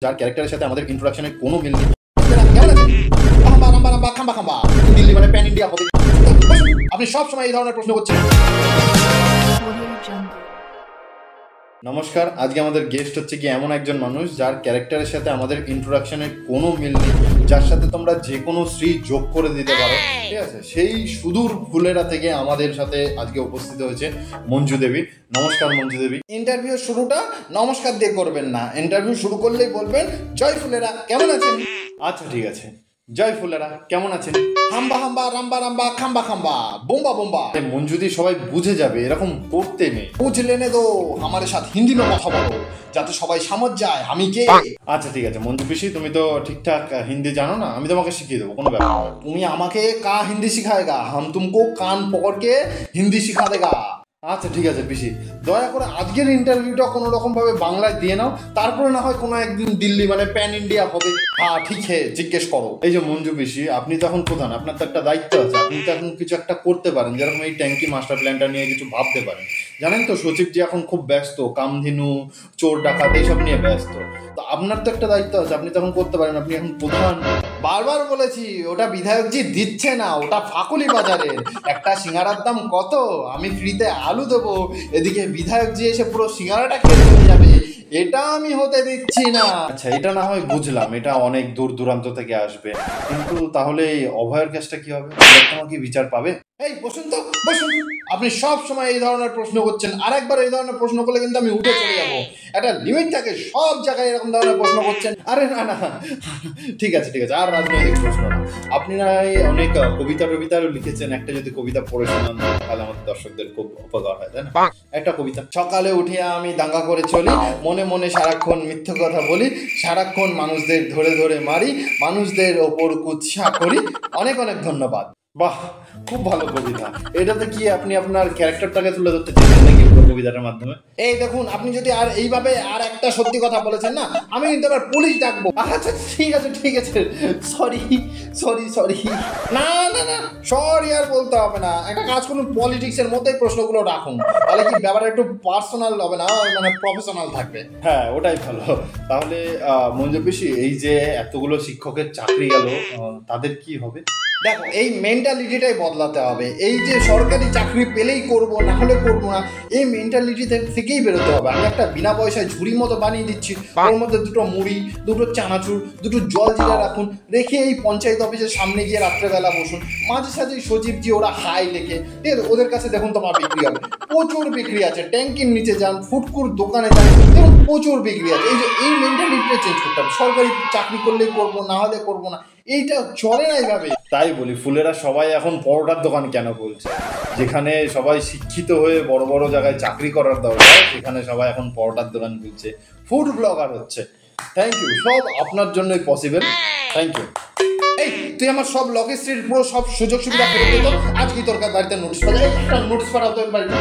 যার ক্যারেক্টারের সাথে আমাদের ইন্ট্রোডাকশনের কোনো মিল নেই। দিল্লি মানে প্যান ইন্ডিয়া হবে। আপনি সব সময় এই ধরনের প্রশ্ন করছেন। নমস্কার, আজকে আমাদের গেস্ট হচ্ছে কি এমন একজন মানুষ যার ক্যারেক্টারের সাথে আমাদের ইন্ট্রোডাকশনের কোনো মিল নেই, যার সাথে তোমরা যে কোনো শ্রী যোগ করে দিতে পারো। ঠিক আছে, সেই সুদূর ফুলেরা থেকে আমাদের সাথে আজকে উপস্থিত হয়েছে মঞ্জু দেবী। নমস্কার মঞ্জু দেবী। ইন্টারভিউ শুরুটা নমস্কার দিয়ে করবেন না, ইন্টারভিউ শুরু করলেই বলবেন জয় ফুলেরা কেমন আছেন। আচ্ছা ঠিক আছে, জয় ফুলেরা কেমন আছেন। হাম্বা হাম্বা রাম্বা রাম্বা খাম্বা খাম্বা বোম্বা বোম্বা। মঞ্জুদি সবাই বুঝে যাবে, এরকম করতে নেই। বুঝলে নে তো আমার সাথে হিন্দি में কথা বলো যাতে সবাই समझ যায় আমি কে। আচ্ছা ঠিক আছে মঞ্জু পিসি, তুমি তো ঠিকঠাক হিন্দি জানো না, আমি তোমাকে শিখিয়ে দেবো, কোনো ব্যাপার না। তুমি আমাকে কা হিন্দি सिखाएगा, हम तुमको कान पकड़ के हिंदी सिखा देगा। আচ্ছা ঠিক আছে পিসি, দয়া করে আজকের ইন্টারভিউটা কোনো রকম ভাবে বাংলায় দিয়ে নাও, তারপরে না হয় কোনো একদিন দিল্লি মানে প্যান ইন্ডিয়া হবে। হ্যাঁ ঠিক है, জিজ্ঞেস করো। এই যে মঞ্জু পিসি, আপনি তো এখন প্রধান, আপনার তো একটা দায়িত্ব আছে, আপনি তো এখন কিছু একটা করতে পারেন, যেরকম এই ট্যাঙ্কি মাস্টার প্ল্যানটা নিয়ে কিছু ভাবতে পারেন। জানেন তো সচিবজি এখন খুব ব্যস্ত, কামধেনু চোর ডাকাত এইসব নিয়ে ব্যস্ত, তো আপনার তো একটা দায়িত্ব আছে, আপনি তখন করতে পারেন, আপনি এখন প্রধান। বারবার বলেছি ওটা বিধায়কজি দিচ্ছে না, ওটা ফাকুলি বাজারে। একটা সিঙ্গারার দাম কত, আমি ফ্রিতে আলু দেবো, এদিকে বিধায়কজি এসে পুরো সিঙ্গারাটা খেয়ে চলে যাবে, এটা আমি হতে দিচ্ছি না। আচ্ছা এটা না হয় বুঝলাম, এটা অনেক দূর দূরান্ত থেকে আসবে, কিন্তু তাহলে এই অভয়ের কেসটা কি হবে, তোমার কি বিচার পাবে? এই বসুন তো বসুন, আপনি সব সময় এই ধরনের প্রশ্ন করছেন, আরেকবার এই ধরনের প্রশ্ন করলে কিন্তু আমি উঠে চলে যাবো। একটা লিমিট থাকে, সব জায়গায় এরকম ধরনের প্রশ্ন করছেন। আরে না না, ঠিক আছে ঠিক আছে, আর রাজনৈতিক প্রশ্ন না। আপনি না অনেক কবিতা টবিতারও লিখেছেন, একটা যদি কবিতা পড়ে শোনান তাহলে আমাদের দর্শকদের খুব উপকার হয়, তাই না? একটা কবিতা। সকালে উঠিয়া আমি দাঙ্গা করে চলি, মনে মনে সারাক্ষণ মিথ্যে কথা বলি, সারাক্ষণ মানুষদের ধরে ধরে মারি, মানুষদের ওপর কুৎসা করি। অনেক অনেক ধন্যবাদ। বাহ, খুব ভালো কবিতা। এটাতে কি আপনি আপনার ক্যারেক্টারটাকে তুলে ধরতে চেয়েছেন নাকি কবিতাটার মাধ্যমে? এই দেখুন, আপনি যদি আর এইভাবে আর একটা সত্যি কথা বলেছেন না, আমি কিন্তু এবার পুলিশ ডাকবো। আচ্ছা ঠিক আছে ঠিক আছে, সরি সরি সরি। না না না, সরি আর বলতে হবে না। একটা কাজ করুন, পলিটিক্সের মধ্যেই প্রশ্নগুলো রাখুন, তাহলে কি ব্যাপারটা একটু পার্সোনাল হবে না, মানে প্রফেশনাল থাকবে। হ্যাঁ ওটাই ভালো। তাহলে মঞ্জু পিসি, এই যে এতগুলো শিক্ষকের চাকরি গেল, তাদের কি হবে? দেখো, এই মেন্টালিটিটাই বদলাতে হবে। এই যে সরকারি চাকরি পেলেই করব, না হলে করব না, এই মেন্টালিটি থেকেই বেরোতে হবে। আমি একটা বিনা পয়সায় ঝুড়ির মতো বানিয়ে দিচ্ছি, ওর মধ্যে দুটো মুড়ি, দুটো চানাচুর, দুটো জল জিরা রাখুন, রেখে এই পঞ্চায়েত অফিসের সামনে গিয়ে রাত্রেবেলা বসুন। মাঝে সাঝে সচিবজি ওরা হাই লেখে, ঠিক আছে, ওদের কাছে দেখুন তোমার বিক্রি হবে, প্রচুর বিক্রি আছে। ট্যাঙ্কির নিচে যান, ফুটকুর দোকানে যান, দেখুন প্রচুর বিক্রি আছে। এই যে এই মেন্টালিটিটা চেঞ্জ করতে হবে। সরকারি চাকরি করলেই করবো, না হলে করবো না, এইটা চলে না এইভাবে। তাই বলি, ফুলেরা সবাই এখন পরোটার দোকান কেন বলছে? যেখানে সবাই শিক্ষিত হয়ে বড় বড় জায়গায় চাকরি করার দরকার, সেখানে সবাই এখন পরোটার দোকান খুলছে, ফুড ব্লগার হচ্ছে। থ্যাংক ইউ, সব আপনার জন্যই পসিবল। Thank you. এই তুই আমার সব লকেস্ট্রির পুরো সব সুযোগ সুবিধা করে দিত, আজকে তোর বাড়িতে নোটিশ পাঠাই, নোটিশ পাঠাও তোর বাড়িতে।